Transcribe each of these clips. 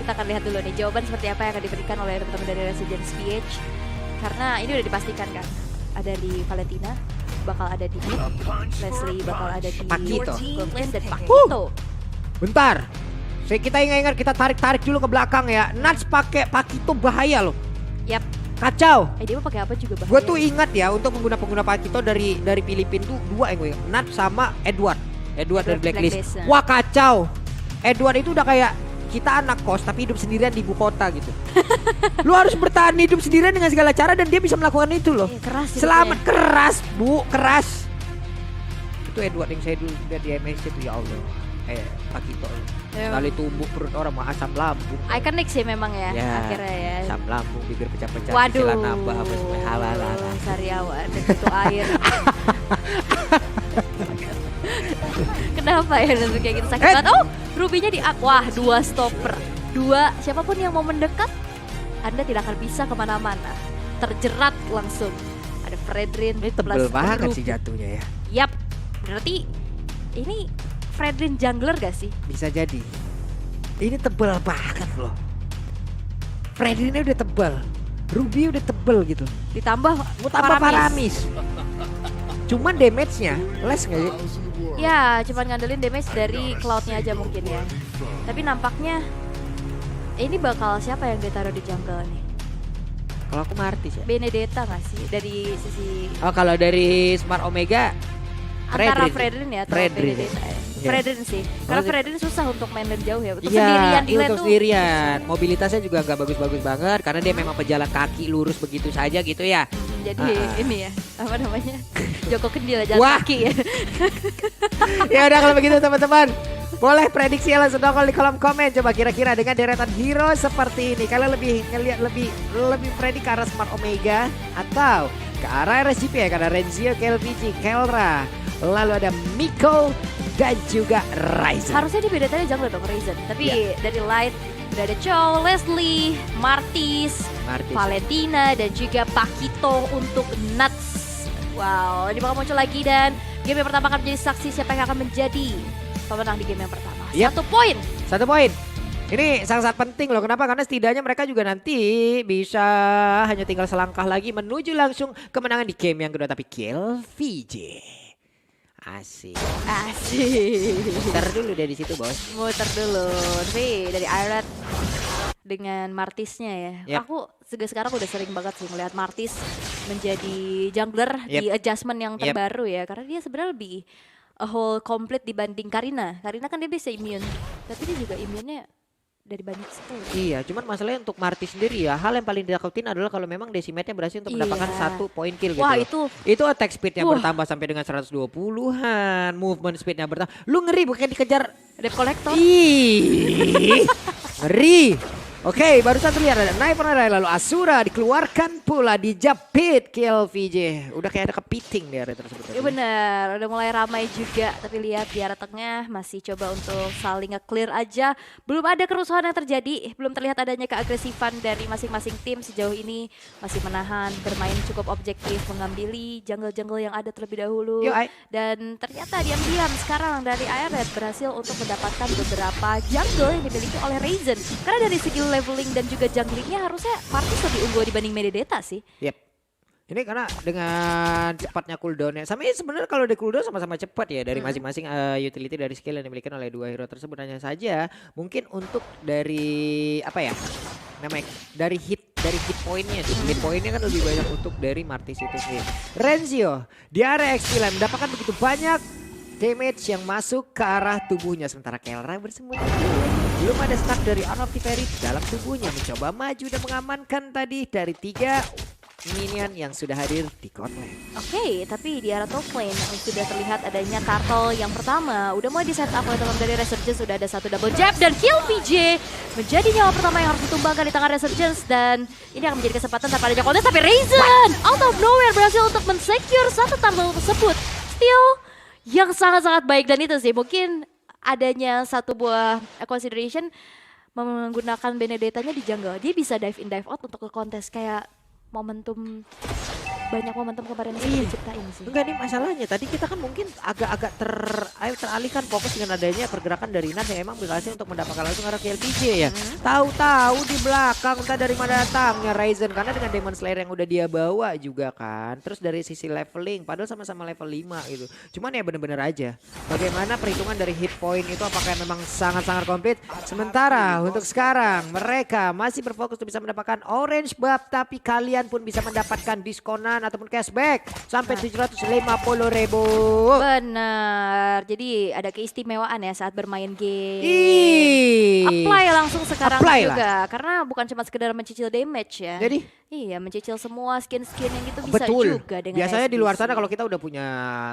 kita akan lihat dulu nih jawaban seperti apa yang akan diberikan oleh teman-teman dari Resurgence PH. Karena ini udah dipastikan kan, ada di Valentina, bakal ada di mid, Leslie bakal ada di Pakito. gold lane, dan Pakito. Bentar. Kita ingat-ingat kita tarik-tarik dulu ke belakang ya. Nats pakai Pakito bahaya loh. Yap. Kacau. Dia mau pakai apa juga bahaya. Gue tuh ingat ya untuk pengguna-pengguna Pakito dari Filipina tuh dua yang gue ingat. Nats sama Edward dari Blacklist. Blacklist. Wah kacau. Edward itu udah kayak kita anak kos tapi hidup sendirian di ibu kota gitu. Lu harus bertahan hidup sendirian dengan segala cara dan dia bisa melakukan itu loh. Keras Selamat keras, Bu, keras. Itu Edward yang saya dulu lihat di MSC itu, ya Allah. Pakito. Sekali tumbuk perut orang mau asam lambung. Iconic sih memang ya, akhirnya ya. Asam lambung, bibir pecah-pecah, Waduh. sila nambah apa semua halal. Sariawan dan itu air. Kenapa ya langsung kayak gitu sakit banget? Oh, Ruby-nya di wah, 2 stopper. 2, siapapun yang mau mendekat, Anda tidak akan bisa kemana-mana. Terjerat langsung. Ada Fredrin. Ini tebel banget sih jatuhnya ya. Yap, berarti ini Fredrin jungler gak sih? Bisa jadi. Ini tebel banget loh. Fredrin ini udah tebel. Ruby udah tebel gitu. Ditambah Paramis. Cuman damage-nya less gak sih? Ya, cuman ngandelin damage dari cloud-nya aja mungkin ya. Tapi nampaknya ini bakal siapa yang ditaruh di jungle nih? Kalau aku Martis ya. Benedetta gak sih? Dari sisi Kalau dari Smart Omega antara Fredrin ya atau Fredrin. Benedetta ya? Yeah. Fredrin sih. Karena Fredrin susah untuk main lane jauh ya. Untuk Iya, sendirian di lane untuk tuh. sendirian. Mobilitasnya juga nggak bagus-bagus banget karena dia memang pejalan kaki lurus begitu saja gitu ya. Jadi ini ya, apa namanya? Joko Kendil jalan kaki ya. Ya udah kalau begitu teman-teman. Boleh prediksi langsung dong di kolom komen. Coba kira-kira dengan deretan hero seperti ini kalian lebih ngelihat lebih predik ke arah Smart Omega atau ke arah RSGP ya, karena Renzio, KLPG, Kelra, lalu ada Miko dan juga Ryzen. Harusnya dia bedanya jungler dong Ryzen. Tapi dari Light udah ada Chow, Leslie, Martis, Valentina dan juga Pakito untuk Nuts. Wow, ini bakal muncul lagi dan game yang pertama akan menjadi saksi siapa yang akan menjadi pemenang di game yang pertama. 1 poin. Ini sangat penting loh. Kenapa? Karena setidaknya mereka juga nanti bisa hanya tinggal selangkah lagi menuju langsung kemenangan di game yang kedua. Tapi kill VJ. Asik. Muter dulu dari situ bos. Muter dulu. Tapi dari Irat dengan Martisnya ya. Yep. Aku sekarang udah sering banget sih melihat Martis menjadi jungler di adjustment yang terbaru ya. Karena dia sebenarnya lebih a whole complete dibanding Karina. Karina kan dia bisa immune. Tapi dia juga immune-nya dari banyak skill. Iya, cuman masalahnya untuk Marty sendiri ya, hal yang paling ditakutin adalah kalau memang decimate-nya berhasil untuk mendapatkan 1 point kill gitu. Wah, itu attack speed-nya bertambah sampai dengan 120-an, movement speed-nya bertambah. Lu ngeri bukan dikejar Debt Collector. Ih, ngeri. Oke, barusan terlihat ada Knife Runner, lalu Asura dikeluarkan pula, dijepit kill VJ. Udah kayak ada kepiting di area tersebut. Iya benar, udah mulai ramai juga. Tapi lihat di area tengah masih coba untuk saling nge-clear aja. Belum ada kerusuhan yang terjadi, belum terlihat adanya keagresifan dari masing-masing tim sejauh ini. Masih menahan, bermain cukup objektif, mengambili jungle-jungle yang ada terlebih dahulu. Dan ternyata diam-diam sekarang dari Iret berhasil untuk mendapatkan beberapa jungle yang dimiliki oleh Ryzen. Karena dari segi leveling dan juga junglingnya harusnya Martis lebih unggul dibanding Benedetta sih. Yep. Ini karena dengan cepatnya cooldownnya. Sama sebenarnya kalau di cooldown sama-sama cepat ya dari masing-masing utility dari skill yang dimiliki oleh dua hero tersebut. Hanya saja mungkin untuk dari apa ya namanya dari hit pointnya sih. Hit pointnya kan lebih banyak untuk dari Martis itu sendiri. Renzio di area X9 mendapatkan begitu banyak damage yang masuk ke arah tubuhnya, sementara Kelra bersembunyi. Belum ada start dari Unoptifery dalam tubuhnya, mencoba maju dan mengamankan tadi dari 3 minion yang sudah hadir di Kotland. Oke, tapi di arah top lane sudah terlihat adanya turtle yang pertama. Udah mulai di set up oleh teman dari Resurgence, sudah ada 1 double jab dan kill VJ. Menjadi nyawa pertama yang harus ditumbangkan di tangan Resurgence dan ini akan menjadi kesempatan tanpa adanya kontes. Tapi Ryzen out of nowhere berhasil untuk men-secure 1 turtle tersebut. Still yang sangat-sangat baik dan itu sih mungkin adanya satu buah consideration menggunakan Benedettanya di jungle. Dia bisa dive in dive out untuk ke kontes kayak momentum banyak momentum kemarin yang Iya. diciptain sih. Enggak nih masalahnya tadi kita kan mungkin agak-agak teralihkan fokus dengan adanya pergerakan dari Nas yang emang berhasil untuk mendapatkan langsung arah KLPJ ya. Tahu-tahu di belakang entah dari mana datangnya Ryzen karena dengan Demon Slayer yang udah dia bawa juga kan. Terus dari sisi leveling padahal sama-sama level 5 gitu. Cuman ya bener-bener aja bagaimana perhitungan dari hit point itu apakah memang sangat-sangat komplit. Sementara untuk sekarang mereka masih berfokus untuk bisa mendapatkan orange buff tapi kalian pun bisa mendapatkan diskonan ataupun cashback sampai 750.000. Benar. Jadi ada keistimewaan ya saat bermain game. Ih. Apply langsung sekarang Apply juga karena bukan cuma sekedar mencicil damage ya. Jadi iya, mencicil semua skin-skin yang itu bisa betul. juga dengan Biasanya di luar SBC. sana kalau kita udah punya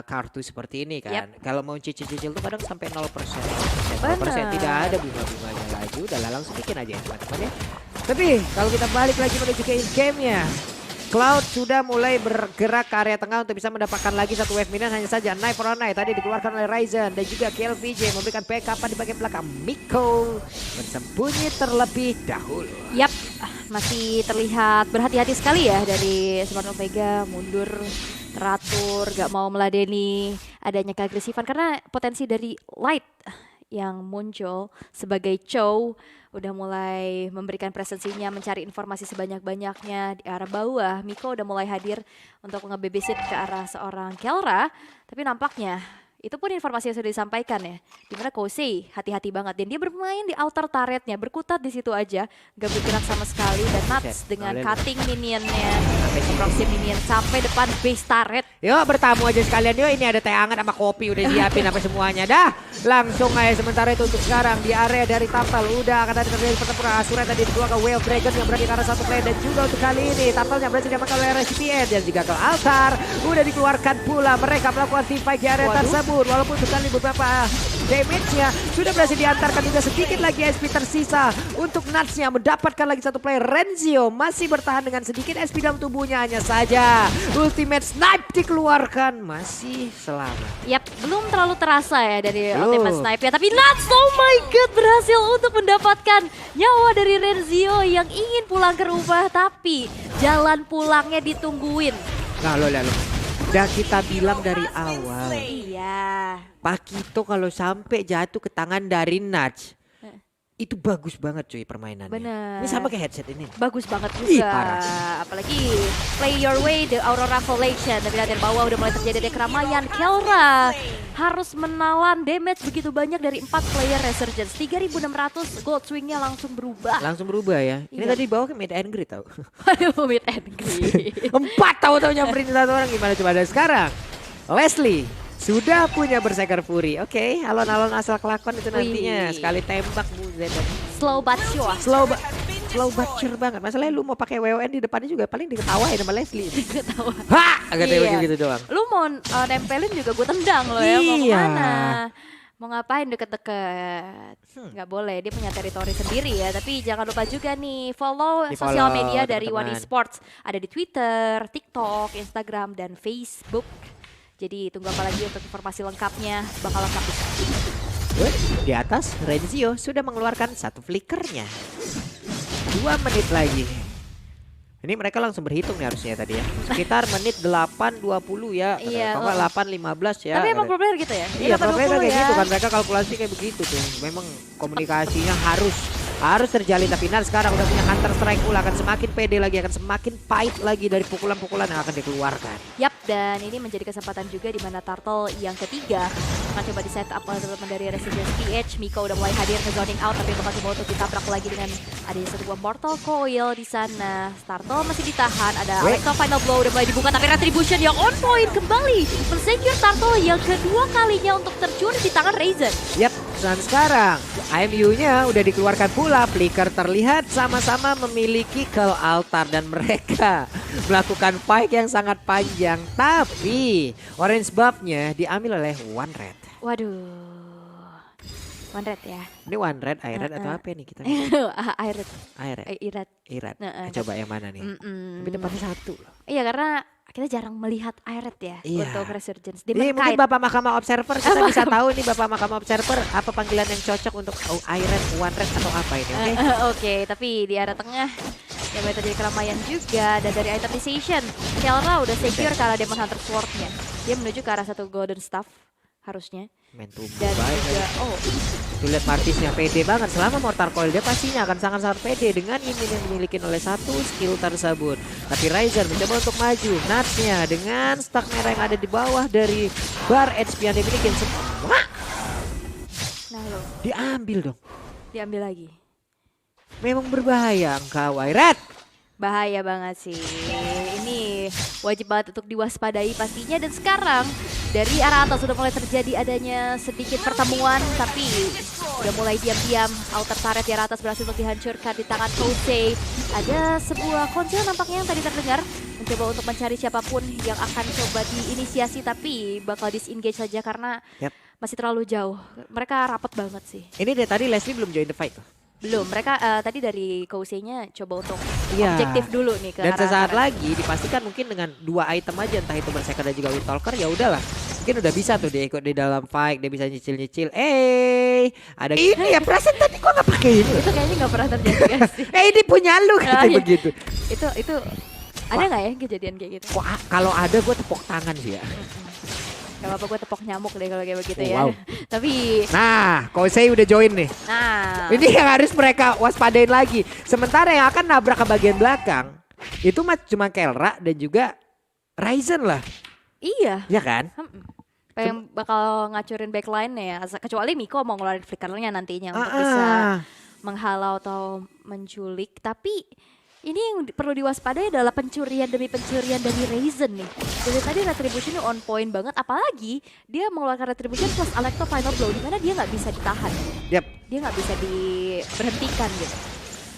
kartu seperti ini kan. Kalau mau cicil-cicil tuh kadang sampai 0%. 0% tidak ada bunga-bunganya lagi. Udahlah langsung bikin aja ya teman-teman ya. Tapi kalau kita balik lagi menuju ke in-game-nya. Cloud sudah mulai bergerak ke area tengah untuk bisa mendapatkan lagi satu wave minion hanya saja Knife for Knife tadi dikeluarkan oleh Ryzen dan juga KLVJ memberikan backup di bagian belakang. Miko bersembunyi terlebih dahulu. Yap, masih terlihat berhati-hati sekali ya dari Smart Omega, mundur, teratur, gak mau meladeni adanya keagresifan karena potensi dari Light yang muncul sebagai Chow udah mulai memberikan presensinya, mencari informasi sebanyak-banyaknya di arah bawah. Miko udah mulai hadir untuk ngebebesit ke arah seorang Kelra, tapi nampaknya itu pun informasi yang sudah disampaikan ya. Dimana Kosei hati-hati banget dan dia bermain di outer turretnya, berkutat di situ aja, gak bergerak sama sekali dan Nuts dengan cutting minionnya, proxy minion sampai depan base turret. Yuk bertamu aja sekalian yuk, ini ada teh hangat sama kopi udah siapin apa semuanya dah. Langsung aja sementara itu untuk sekarang di area dari Tapal udah akan ada terjadi pertempuran Asura tadi kedua ke Whale Dragon yang berada ke arah satu player dan juga untuk kali ini Tapalnya berhasil diamankan oleh RCPN dan juga ke altar udah dikeluarkan pula mereka melakukan team fight di area tersebut. Walaupun sekali beberapa damage-nya sudah berhasil diantarkan juga sedikit lagi SP tersisa untuk Nuts-nya mendapatkan lagi satu player. Renzio masih bertahan dengan sedikit SP dalam tubuhnya hanya saja ultimate snipe dikeluarkan masih selamat. Yap, belum terlalu terasa ya dari ultimate snipe ya, tapi Nuts, oh my god, berhasil untuk mendapatkan nyawa dari Renzio yang ingin pulang ke rumah tapi jalan pulangnya ditungguin. Nah lo udah kita bilang dari awal Iya. Pakito kalau sampai jatuh ke tangan dari Nuts itu bagus banget cuy permainannya. Bener. Ini sama kayak headset ini. Bagus banget Ih, juga. parah. Apalagi play your way the Aurora Collection. Tapi dari bawah udah mulai terjadi ada keramaian. Kelra harus menawan damage begitu banyak dari 4 player Resurgence. 3.600 gold swingnya langsung berubah. Langsung berubah ya. Ini Iya. tadi bawa ke mid and grid tau. Aduh, meet and greet. 4 tahu nyamperin satu orang gimana coba. Dan sekarang Leslie sudah punya Berserker Fury. Oke, alon-alon asal kelakon itu nantinya. Wih. Sekali tembak buset. Slow but sure. Slow but sure banget. Masalahnya lu mau pakai WON di depannya juga paling diketawain sama Leslie. Ketawa. Ha! Agak Iya. gitu doang. Lu mau nempelin juga gue tendang lo ya. Mau Iya. kemana? Mau ngapain deket-deket? Nggak boleh, dia punya teritori sendiri ya. Tapi jangan lupa juga nih follow Di-follow, sosial media dari One teman-teman. Esports. Ada di Twitter, TikTok, Instagram, dan Facebook. Jadi tunggu apa lagi untuk informasi lengkapnya, bakal lengkap di sana. Di atas Renzio sudah mengeluarkan satu flickernya. 2 menit lagi. Ini mereka langsung berhitung nih harusnya tadi ya. Sekitar menit 8.20 ya. Iya, Kalau nggak 8.15 ya. Tapi emang pro player gitu ya? Iya, pro player 8.20 kayak ya. gitu kan, mereka kalkulasi kayak begitu tuh. Memang komunikasinya harus terjalin, tapi Nar sekarang udah punya Counter Strike pula, akan semakin pede lagi, akan semakin fight lagi dari pukulan-pukulan yang akan dikeluarkan. Yap, dan ini menjadi kesempatan juga di mana Turtle yang ketiga akan coba di set up oleh teman-teman dari Resurgence PH. Miko udah mulai hadir ke zoning out, tapi bakal coba untuk ditabrak lagi dengan adanya satu buah Mortal Coil di sana. Turtle masih ditahan, ada Alexa Final Blow udah mulai dibuka, tapi Retribution yang on point kembali mensecure Turtle yang kedua kalinya untuk terjun di tangan Ryzen. Yap, dan sekarang IMU-nya udah dikeluarkan pula, flicker terlihat sama-sama memiliki Call Altar dan mereka melakukan fight yang sangat panjang, tapi orange buff-nya diambil oleh One Red. Waduh, One Red ya. Ini One Red, Ired atau apa nih kita? Ired, Ired, Ired. Ired. Nah, Coba yang mana nih? Tapi depannya satu loh. Iya, karena kita jarang melihat Ired ya Iya. untuk Resurgence. Ini mungkin Bapak Mahkamah Observer kita bisa tahu nih Bapak Mahkamah Observer apa panggilan yang cocok untuk Ired, One Red atau apa ini, oke? Oke, tapi di area tengah yang mulai terjadi keramaian juga. Dan dari itemization, Kelra udah secure ke arah Demon Hunter Sword-nya. Dia menuju ke arah satu Golden Staff harusnya. Momentum Dan baik. juga, Tuh lihat Martisnya pede banget. Selama Mortar Coil dia pastinya akan sangat-sangat pede dengan ini yang dimiliki oleh satu skill tersebut. Tapi Ryzen mencoba untuk maju. Natsnya dengan stack merah yang ada di bawah dari bar HP yang dimiliki semua nah lo, diambil dong. diambil lagi. Memang berbahaya engkau Red. Bahaya banget sih. Ini wajib banget untuk diwaspadai pastinya. Dan sekarang dari arah atas sudah mulai terjadi adanya sedikit pertemuan. Tapi udah mulai diam-diam. Outer turret di arah atas berhasil untuk dihancurkan di tangan Kosei. Ada sebuah konsel nampaknya yang tadi terdengar. Mencoba untuk mencari siapapun yang akan coba diinisiasi. Tapi bakal disengage saja karena masih terlalu jauh. Mereka rapat banget sih. Ini dari tadi Leslie belum join the fight. Belum, mereka tadi dari Kosei-nya coba untuk Iya. objektif dulu nih ke Dan arah sesaat turret. lagi dipastikan mungkin dengan 2 item aja, entah itu Berserker dan juga Wind Talker, ya udahlah. Mungkin udah bisa tuh dia ikut di dalam fight, dia bisa nyicil-nyicil. Ada ini ya, perasaan tadi gua nggak pakai ini. Itu kayaknya nggak pernah terjadi gak sih? Ini punya lu katanya iya. begitu. Itu ada nggak ya kejadian kayak gitu? Wah, kalau ada gua tepuk tangan sih ya. Gak apa-apa, gue tepok nyamuk deh kalau kayak begitu Wow. ya. Tapi, Nah, Kosei udah join nih. nah, Ini yang harus mereka waspadain lagi. Sementara yang akan nabrak ke bagian belakang itu cuma Kelra dan juga Ryzen lah, iya. ya kan? Yang bakal ngacurin backline ya, kecuali Miko mau ngeluarin flickernya nantinya untuk Ah, bisa ah. menghalau atau menculik. Tapi ini yang perlu diwaspadai adalah pencurian demi pencurian dari Ryzen nih. Dari tadi Retribution on point banget, apalagi dia mengeluarkan Retribution plus Alecto Final Blow, dimana dia nggak bisa ditahan. Yap. Dia nggak bisa diberhentikan gitu.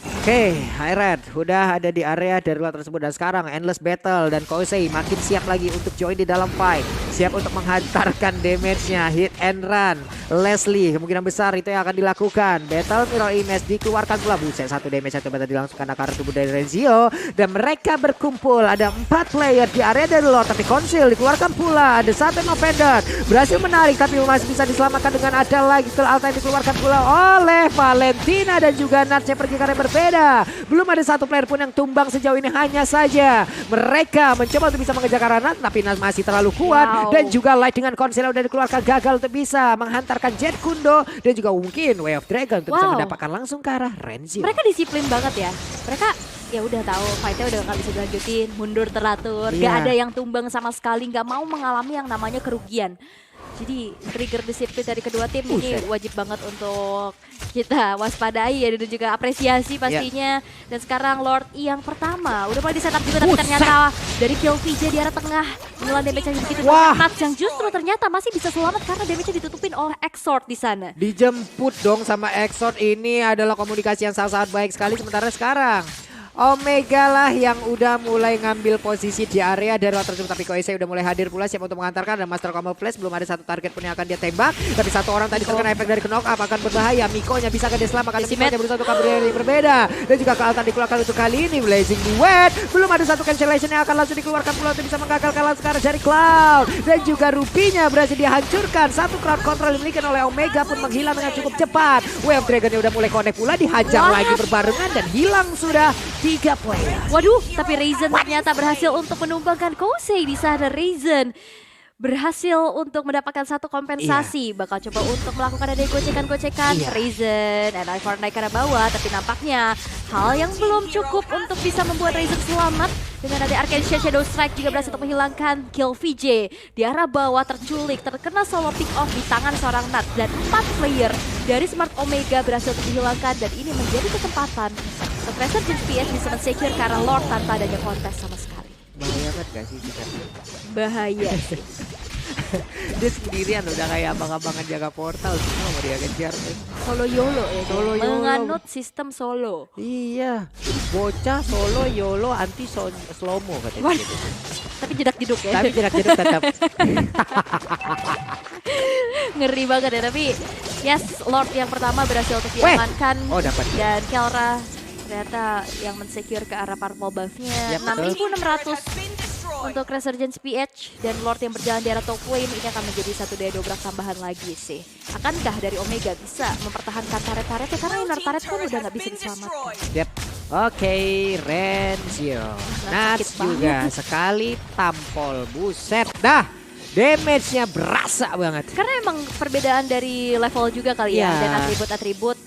Oke, Red udah ada di area darurat tersebut dan sekarang endless battle dan Kosei makin siap lagi untuk join di dalam fight. Siap untuk menghantarkan damage-nya, hit and run. Leslie kemungkinan besar itu yang akan dilakukan. Battle Mirror Image dikeluarkan pula. Buset, satu damage yang coba tadi langsung kena kartu tubuh dari Renzio. Dan mereka berkumpul, ada 4 player di area darurat. Tapi Conceal dikeluarkan pula, ada satu Offender. Berhasil menarik tapi masih bisa diselamatkan dengan ada lagi skill alta yang dikeluarkan pula oleh Valentina. Dan juga Natsnya pergi karena berbeda. Belum ada satu player pun yang tumbang sejauh ini, hanya saja mereka mencoba untuk bisa mengejar Nat, tapi Nat masih terlalu kuat. Dan juga Light dengan Conceal udah dikeluarkan, gagal untuk bisa menghantarkan Jet Kundo dan juga mungkin Way of Dragon untuk bisa mendapatkan langsung ke arah Renzio. Mereka disiplin banget ya. Mereka ya udah tahu fightnya udah gak bisa dilanjutin, mundur teratur, gak ada yang tumbang sama sekali, gak mau mengalami yang namanya kerugian. Jadi trigger disiplin dari kedua tim ini wajib banget untuk kita waspadai ya, dan juga apresiasi pastinya. Dan sekarang Lord yang pertama udah mulai di setup juga, tapi ternyata dari kill VJ di arah tengah menelan damage yang begitu sangat, yang justru ternyata masih bisa selamat karena damage-nya ditutupin oleh Exort di sana. Dijemput dong sama Exort, ini adalah komunikasi yang sangat-sangat baik sekali. Sementara sekarang Omega lah yang udah mulai ngambil posisi di area darurat tersebut, tapi Kosei udah mulai hadir pula siap untuk mengantarkan, dan Master Combo Flash belum ada satu target pun yang akan dia tembak, tapi satu orang tadi terkena efek dari knock up akan berbahaya. Miko-nya bisa dia selamatkan, Miko-nya berusaha untuk kabur yang berbeda, dan juga kealtan dikeluarkan untuk kali ini. Blazing Duet, belum ada satu cancellation yang akan langsung dikeluarkan pula untuk bisa menggagalkan sekarang dari Cloud, dan juga Rupinya berhasil dihancurkan. Satu crowd control dimiliki oleh Omega pun menghilang dengan cukup cepat. Wave Dragon-nya udah mulai connect pula, dihajar lagi berbarengan dan hilang sudah 3 player. Waduh, tapi Ryzen ternyata berhasil untuk menumbangkan Kosei di sana. Ryzen berhasil untuk mendapatkan satu kompensasi. Bakal coba untuk melakukan ada gocekan-gocekan. Ryzen and Ivor naik ke arah bawah, tapi nampaknya hal yang belum cukup untuk bisa membuat Ryzen selamat. Dengan ada Arcane Shadow Strike juga berhasil untuk menghilangkan kill VJ. Di arah bawah terculik, terkena solo pick off di tangan seorang Nat. Dan 4 player dari Smart Omega berhasil untuk dihilangkan. Dan ini menjadi kesempatan untuk Resurgence PS bisa men-secure karena Lord tanpa adanya kontes sama sekali. Bahaya banget gak sih? Bahaya sih. Dia sendirian udah kayak abang-abangan jaga portal, semua mau dia kejar. Solo YOLO ya. Solo YOLO. Menganut sistem solo. Iya, bocah solo YOLO anti slow mo katanya gitu. Tapi jedak jeduk ya. Tapi jedak-jeduk tetap. Ngeri banget ya, tapi yes, Lord yang pertama berhasil untuk diamankan. Oh, dapat. Dan Kelra ternyata yang men-secure ke arah purple buff-nya. 6.600 untuk Resurgence PH, dan Lord yang berjalan di arah top lane ini akan menjadi satu daya dobrak tambahan lagi sih. Akankah dari Omega bisa mempertahankan turret-turretnya, karena inner turret pun udah nggak bisa diselamatkan. Yep. Oke, Renzio. Sakit Nats juga sekali tampol. Buset dah. Damage-nya berasa banget. Karena emang perbedaan dari level juga kali ya. Iya. Dan atribut-atribut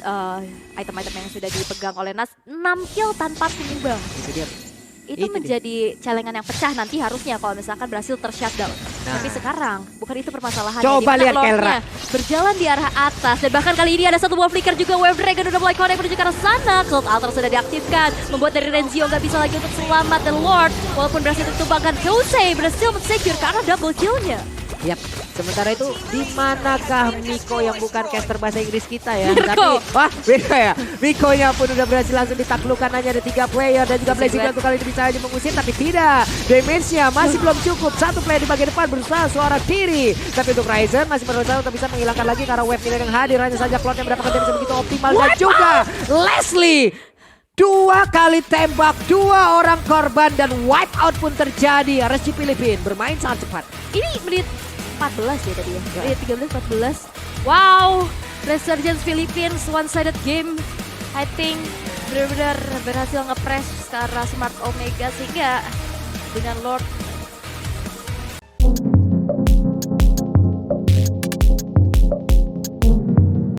item-item yang sudah dipegang oleh Nas 6 kill tanpa penyumbang. Itu dia. Itu Itu menjadi celengan yang pecah nanti harusnya kalau misalkan berhasil tershutdown. Nah. Tapi sekarang bukan itu permasalahannya. Coba Dimana lihat Lordnya Kelra. berjalan di arah atas. Dan bahkan kali ini ada satu buah flicker juga. Wave Dragon udah mulai connect menuju ke arah sana. Cult Altar sudah diaktifkan. Membuat dari Renzio nggak bisa lagi untuk selamat. Dan Lord walaupun berhasil ditumbangkan, Kosei berhasil men-secure karena double kill-nya. Yap. Sementara itu di manakah Miko yang bukan caster bahasa Inggris kita ya? Mirko. Tapi wah beda ya. Miko-nya pun udah berhasil langsung ditaklukkan, hanya ada 3 player dan juga Blazing Blade. Dagger kali ini bisa aja mengusir tapi tidak. Damage-nya masih belum cukup. Satu player di bagian depan berusaha suara kiri. Tapi untuk Ryzen masih berusaha untuk bisa menghilangkan lagi karena wave milir yang hadir. Hanya saja cloud yang mendapatkan damage begitu optimal dan juga Leslie 2 kali tembak, 2 orang korban dan wipe out pun terjadi. RSG Filipina bermain sangat cepat. Ini menit 14 ya tadi ya. Menit 13, 14. Wow, Resurgence Philippines one-sided game. I think benar-benar berhasil nge-press ke arah Smart Omega sehingga dengan Lord